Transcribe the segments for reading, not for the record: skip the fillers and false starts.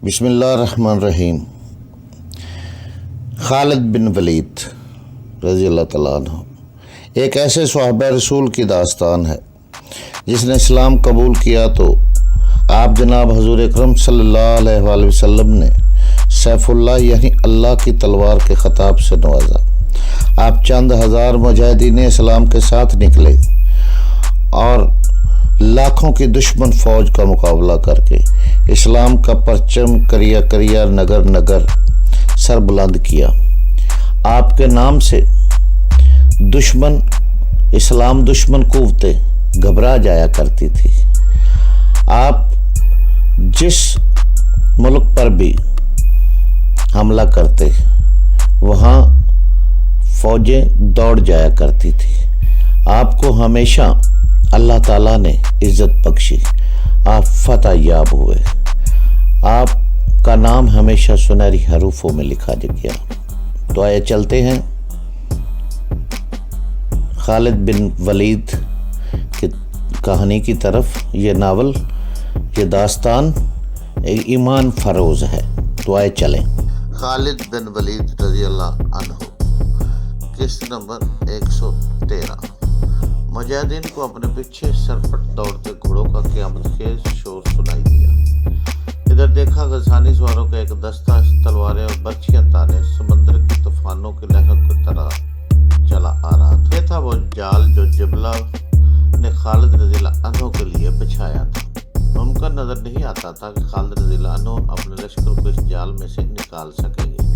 بسم اللہ الرحمن الرحیم۔ خالد بن ولید رضی اللہ تعالیٰ عنہ ایک ایسے صحابہ رسول کی داستان ہے جس نے اسلام قبول کیا تو آپ جناب حضور اکرم صلی اللہ علیہ وآلہ وسلم نے سیف اللہ یعنی اللہ کی تلوار کے خطاب سے نوازا۔ آپ چند ہزار مجاہدین اسلام کے ساتھ نکلے اور لاکھوں کی دشمن فوج کا مقابلہ کر کے اسلام کا پرچم کریا کریا نگر نگر سر بلند کیا۔ آپ کے نام سے اسلام دشمن قوتیں گھبرا جایا کرتی تھی۔ آپ جس ملک پر بھی حملہ کرتے وہاں فوجیں دوڑ جایا کرتی تھی۔ آپ کو ہمیشہ اللہ تعالیٰ نے عزت بخشی، آپ فتح یاب ہوئے۔ آپ کا نام ہمیشہ سنہری حروفوں میں لکھا گیا۔ تو آئے چلتے ہیں خالد بن ولید کی کہانی کی طرف۔ یہ ناول، یہ داستان ایمان فروز ہے۔ تو آئے چلیں۔ خالد بن ولید رضی اللہ عنہ، قسط نمبر 113۔ مجاہدین کو اپنے پیچھے سرپٹ دوڑتے گھوڑوں کا قیامت خیز شور سنائی دیا۔ ادھر دیکھا غسانی سواروں کا ایک دستہ تلواریں اور برچھیاں تاریں سمندر کی طوفانوں کی لہر کی طرح چلا آ رہا تھا۔ یہ تھا وہ جال جو جبلہ نے خالد رضی اللہ عنہ کے لیے بچھایا تھا۔ ممکن نظر نہیں آتا تھا کہ خالد رضی اللہ عنہ اپنے لشکر کو اس جال میں سے نکال سکیں گے۔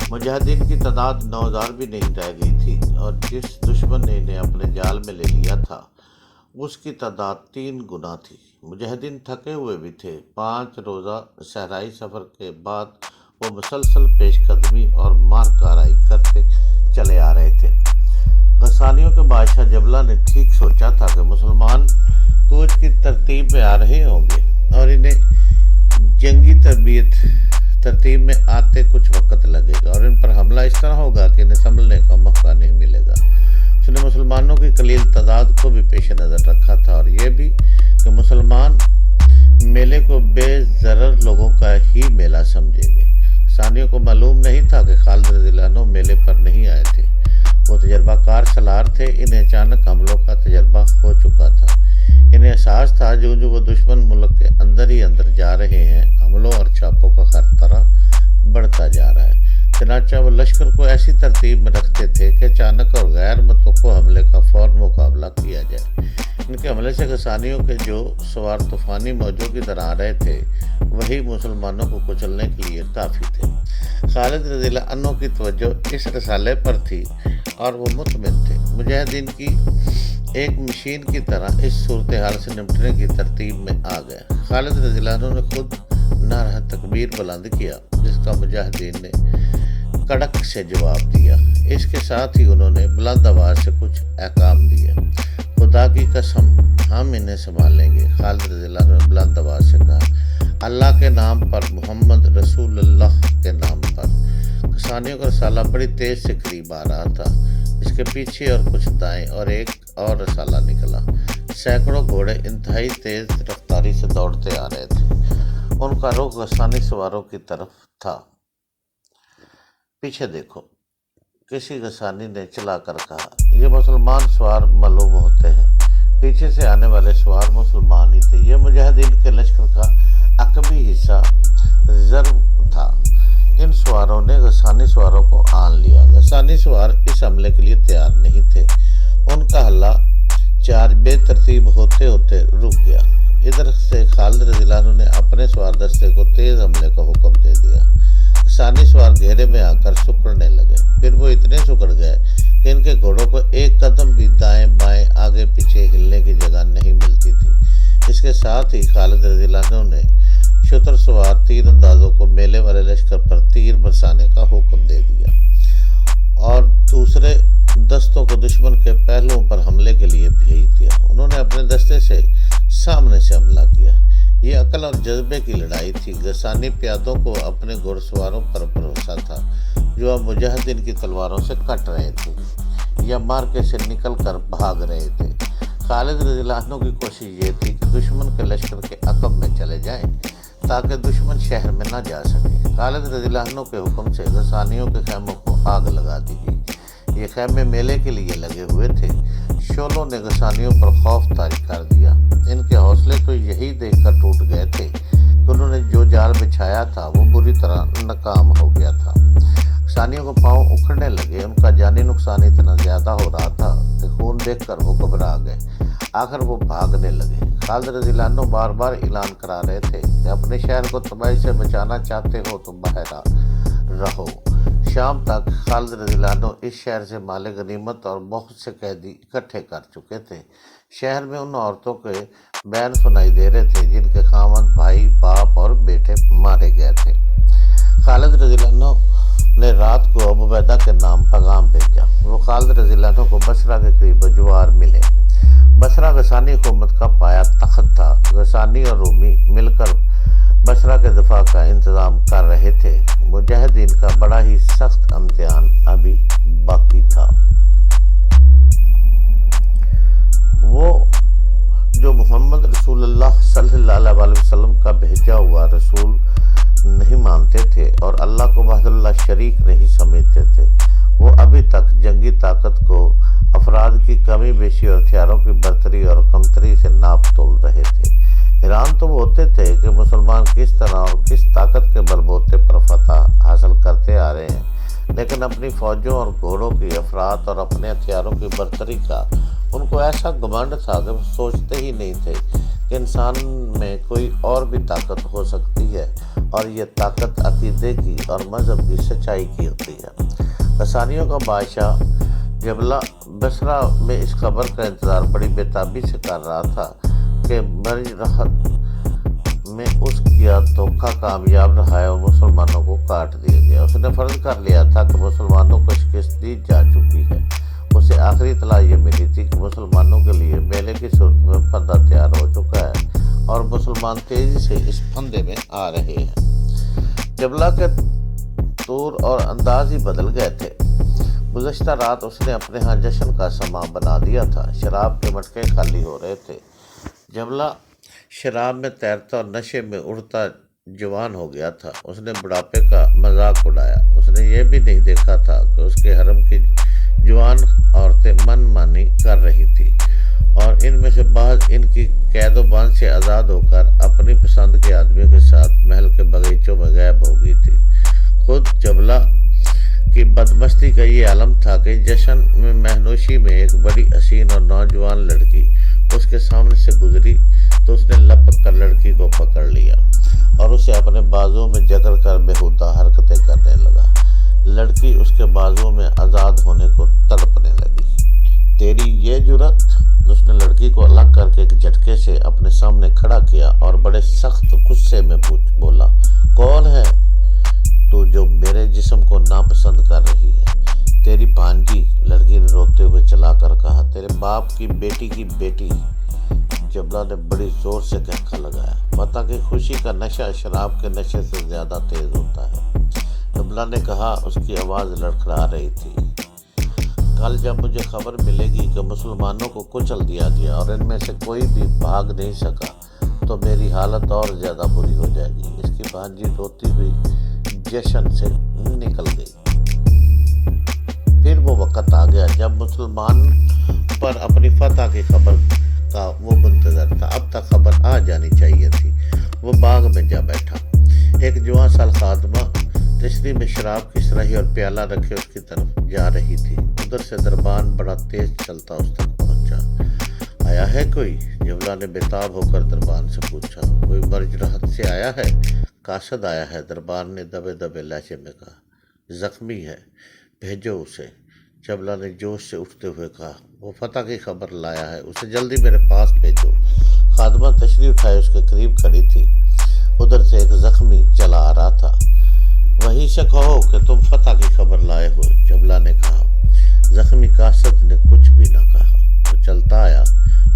مجاہدین کی تعداد 9000 بھی نہیں رہ گئی تھی اور جس دشمن نے انہیں اپنے جال میں لے لیا تھا اس کی تعداد 3 گنا تھی۔ مجاہدین تھکے ہوئے بھی تھے۔ 5 روزہ صحرائی سفر کے بعد وہ مسلسل پیش قدمی اور مار کارائی کرتے چلے آ رہے تھے۔ غسانیوں کے بادشاہ جبلہ نے ٹھیک سوچا تھا کہ مسلمان کوچ کی ترتیب میں آ رہے ہوں گے اور انہیں جنگی ترتیب میں آتے کچھ وقت لگے گا اور ان پر حملہ اس طرح ہوگا کہ انہیں سنبھلنے کا موقع نہیں ملے گا۔ اس نے مسلمانوں کی قلیل تعداد کو بھی پیش نظر رکھا تھا اور یہ بھی کہ مسلمان میلے کو بے ضرر لوگوں کا ہی میلہ سمجھیں گے۔ ثانیوں کو معلوم نہیں تھا کہ خالد رضی اللہ عنہ میلے پر نہیں آئے تھے۔ وہ تجربہ کار سالار تھے۔ انہیں اچانک حملوں کا تجربہ ہو چکا تھا۔ انہیں احساس تھا جو وہ دشمن ملک کے اندر ہی اندر جا رہے ہیں، حملوں اور چھاپوں کا خطرہ بڑھتا جا رہا ہے۔ چنانچہ وہ لشکر کو ایسی ترتیب میں رکھتے تھے کہ اچانک اور غیر متوقع حملے کا فوراً مقابلہ کیا جائے۔ ان کے حملے سے غسانیوں کے جو سوار طوفانی موجوں کی طرح آ رہے تھے وہی مسلمانوں کو کچلنے کے لیے کافی تھے۔ خالد رضی اللہ عنہ کی توجہ اس رسالے پر تھی اور وہ مطمئن تھے۔ مجاہدین کی ایک مشین کی طرح اس صورتحال سے نمٹنے کی ترتیب میں آ گئے۔ خالد رضی اللہ عنہ نے خود نعرہ تکبیر بلند کیا جس کا مجاہدین نے کڑک سے جواب دیا۔ اس کے ساتھ ہی انہوں نے بلند آواز سے کچھ احکام دیے۔ خدا کی قسم ہم انہیں سنبھالیں گے، خالد رضی اللہ عنہ نے بلند آواز سے کہا۔ اللہ کے نام پر، محمد رسول اللہ کے نام پر۔ غسانیوں کا رسالہ بڑی تیز سے قریب آ رہا تھا۔ اس کے پیچھے اور کچھ دائیں اور ایک اور رسالہ نکلا۔ سینکڑوں گھوڑے انتہائی تیز رفتاری سے دوڑتے آ رہے تھے۔ ان کا رخ غسانی سواروں کی طرف تھا۔ پیچھے دیکھو، کسی غسانی نے چلا کر کہا، یہ مسلمان سوار معلوم ہوتے ہیں۔ پیچھے سے آنے والے سوار مسلمان ہی تھے۔ یہ مجاہدین کے لشکر کا عقبی حصہ ریزرو تھا۔ ان سواروں نے غسانی سواروں کو آن لیا۔ غسانی سوار اس حملے کے لیے تیار نہیں تھے۔ ان کا حملہ چارج بے ترتیب ہوتے ہوتے رک گیا۔ ادھر سے خالد رضی اللہ عنہ نے اپنے سوار دستے کو تیز حملے کا حکم دے دیا۔ غسانی سوار گھیرے میں آ کر سکڑنے لگے۔ پھر وہ اتنے سکڑ گئے کہ ان کے گھوڑوں کو ایک قدم بھی دائیں بائیں آگے پیچھے ہلنے کی جگہ نہیں ملتی تھی۔ اس کے ساتھ ہی خالد رضی اللہ عنہ نے شتر سوار تیر اندازوں کو میلے والے لشکر پر تیر برسانے کا حکم دے دیا اور دوسرے دستوں کو دشمن کے پہلوؤں پر حملے کے لیے بھیج دیا۔ انہوں نے اپنے دستے سے سامنے سے حملہ کیا۔ یہ عقل اور جذبے کی لڑائی تھی۔ غسانی پیادوں کو اپنے گھوڑ سواروں پر بھروسہ تھا جو اب مجاہدین کی تلواروں سے کٹ رہے تھے یا مارکے سے نکل کر بھاگ رہے تھے۔ خالد رضی اللہ عنہ کی کوشش یہ تھی کہ دشمن کے لشکر کے عقب میں چلے جائیں تاکہ دشمن شہر میں نہ جا سکے۔ خالد رضی اللہ عنہ کے حکم سے غسانیوں کے خیموں کو آگ لگا دی گئی۔ یہ خیمے میلے کے لیے لگے ہوئے تھے۔ شعلوں نے غسانیوں پر خوف طاری کر دیا۔ ان کے حوصلے تو یہی دیکھ کر ٹوٹ گئے تھے کہ انہوں نے جو جال بچھایا تھا وہ بری طرح ناکام ہو گیا تھا۔ غسانیوں کو پاؤں اکھڑنے لگے۔ ان کا جانی نقصان اتنا زیادہ ہو رہا تھا کہ خون دیکھ کر وہ گھبرا گئے۔ آخر وہ بھاگنے لگے۔ خالد رضی اللہ عنہ بار بار اعلان کرا رہے تھے کہ اپنے شہر کو تباہی سے بچانا چاہتے ہو تو باہر رہو۔ شام تک خالد رضی اللہ عنہ اس شہر سے مال غنیمت اور بہت سے قیدی اکٹھے کر چکے تھے۔ شہر میں ان عورتوں کے بین سنائی دے رہے تھے جن کے خاوند، بھائی، باپ اور بیٹے مارے گئے تھے۔ خالد رضی اللہ عنہ نے رات کو ابو عبیدہ کے نام پیغام بھیجا۔ وہ خالد رضی اللہ عنہ کو بصرہ کے قریب جوار ملے۔ بصرہ غسانی حکومت کا پایا تخت تھا۔ غسانی اور رومی مل کر بصرہ کے دفاع کا انتظام کر رہے تھے۔ مجاہدین کا بڑا ہی سخت امتحان ابھی باقی تھا۔ وہ جو محمد رسول اللہ صلی اللہ علیہ وسلم کا بھیجا ہوا رسول نہیں مانتے تھے اور اللہ کو وحدہ اللہ شریک نہیں سمجھتے تھے، وہ ابھی تک جنگی طاقت کو افراد کی کمی بیشی اور ہتھیاروں کی برتری اور کمتری سے ناپ تول رہے تھے۔ حیران تو وہ ہوتے تھے کہ مسلمان کس طرح اور کس طاقت کے بلبوتے پر فتح حاصل کرتے آ رہے ہیں، لیکن اپنی فوجوں اور گھوڑوں کی افراد اور اپنے ہتھیاروں کی برتری کا ان کو ایسا گھمنڈ تھا کہ وہ سوچتے ہی نہیں تھے کہ انسان میں کوئی اور بھی طاقت ہو سکتی ہے اور یہ طاقت عقیدے کی اور مذہب کی سچائی کی ہوتی ہے۔ غسانیوں کا بادشاہ جبلہ بصرہ میں اس خبر کا انتظار بڑی بےتابی سے کر رہا تھا کہ مرج رحت میں اس کیا دھوکہ کامیاب رہا ہے اور مسلمانوں کو کاٹ دیا گیا۔ اس نے فرض کر لیا تھا کہ مسلمانوں کو شکست دی جا چکی ہے۔ اسے آخری اطلاع یہ ملی تھی کہ مسلمانوں کے لیے میلے کی صورت میں پھندا تیار ہو چکا ہے اور مسلمان تیزی سے اس پھندے میں آ رہے ہیں۔ جبلہ کے طور اور انداز ہی بدل گئے تھے۔ گزشتہ رات اس نے اپنے ہاں جشن کا سماں بنا دیا تھا۔ شراب کے مٹکے خالی ہو رہے تھے۔ جبلہ شراب میں تیرتا اور نشے میں اڑتا جوان ہو گیا تھا۔ اس نے بڑھاپے کا مذاق اڑایا۔ اس نے یہ بھی نہیں دیکھا تھا کہ اس کے حرم کی جوان عورتیں من مانی کر رہی تھی اور ان میں سے بعض ان کی قید و بند سے آزاد ہو کر اپنی پسند کے آدمیوں کے ساتھ محل کے باغیچوں میں غائب ہو گئی تھی۔ خود جبلہ کی بدمستی کا یہ عالم تھا کہ جشن میں مہنوشی میں ایک بڑی حسین اور نوجوان لڑکی اس کے سامنے سے گزری تو اس نے لپک کر لڑکی کو پکڑ لیا اور اسے اپنے بازوؤں میں جکڑ کر بےہودہ حرکتیں کرنے لگا۔ لڑکی اس کے بازوؤں میں آزاد ہونے کو تڑپنے لگی۔ تیری یہ جرت؟ اس نے لڑکی کو الگ کر کے ایک جھٹکے سے اپنے سامنے کھڑا کیا اور بڑے سخت غصے میں بولا، کون ہے تو جو میرے جسم کو ناپسند کر رہی ہے؟ تیری بھانجی، لڑکی نے روتے ہوئے چلا کر کہا، تیرے باپ کی بیٹی۔ جبلہ نے بڑی زور سے کہکا لگایا۔ فتح کی خوشی کا نشہ شراب کے نشے سے زیادہ تیز ہوتا ہے۔ جبلہ نے کہا، اس کی آواز لڑکھڑا رہی تھی، کل جب مجھے خبر ملے گی کہ مسلمانوں کو کچل دیا گیا اور ان میں سے کوئی بھی بھاگ نہیں سکا تو میری حالت اور زیادہ بری ہو جائے گی۔ اس کی بھانجی روتی ہوئی جشن سے نکل گئی۔ پھر وہ وقت آ گیا جب مسلمان پر اپنی فتح کی خبر کا وہ منتظر تھا۔ اب تک خبر آ جانی چاہیے تھی۔ وہ باغ میں جا بیٹھا۔ ایک جوان سال خادمہ تشریح میں شراب کی سراہی اور پیالہ رکھے اس کی طرف جا رہی تھی۔ ادھر سے دربان بڑا تیز چلتا اس تک پہنچا۔ آیا ہے کوئی؟ جبلہ نے بےتاب ہو کر دربان سے پوچھا۔ کوئی مرج رحت سے آیا ہے؟ قاصد آیا ہے، دربان نے دبے دبے لہجے میں کہا۔ زخمی ہے، بھیجو اسے، جبلہ نے جوش سے اٹھتے ہوئے کہا۔ وہ فتح کی خبر لایا ہے، اسے جلدی میرے پاس بھیجو۔ خادمہ تشریف اٹھائے اس کے قریب کھڑی تھی۔ ادھر سے ایک زخمی چلا آ رہا تھا۔ وہیں سے کہو کہ تم فتح کی خبر لائے ہو، جبلہ نے کہا۔ زخمی قاصد نے کچھ بھی نہ کہا۔ وہ چلتا آیا۔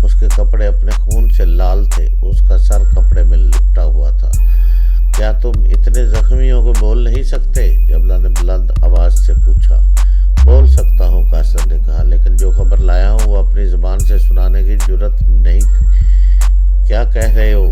اس کے کپڑے اپنے خون سے لال تھے، اس کا سر کپڑے میں لپٹا ہوا تھا۔ کیا تم اتنے زخمیوں کو بول نہیں سکتے؟ جبلہ نے بلند آواز سے پوچھا۔ بول سکتا ہوں، قاصد نے کہا، لیکن جو خبر لایا ہوں وہ اپنی زبان سے سنانے کی جرت نہیں۔ کیا کہہ رہے ہو؟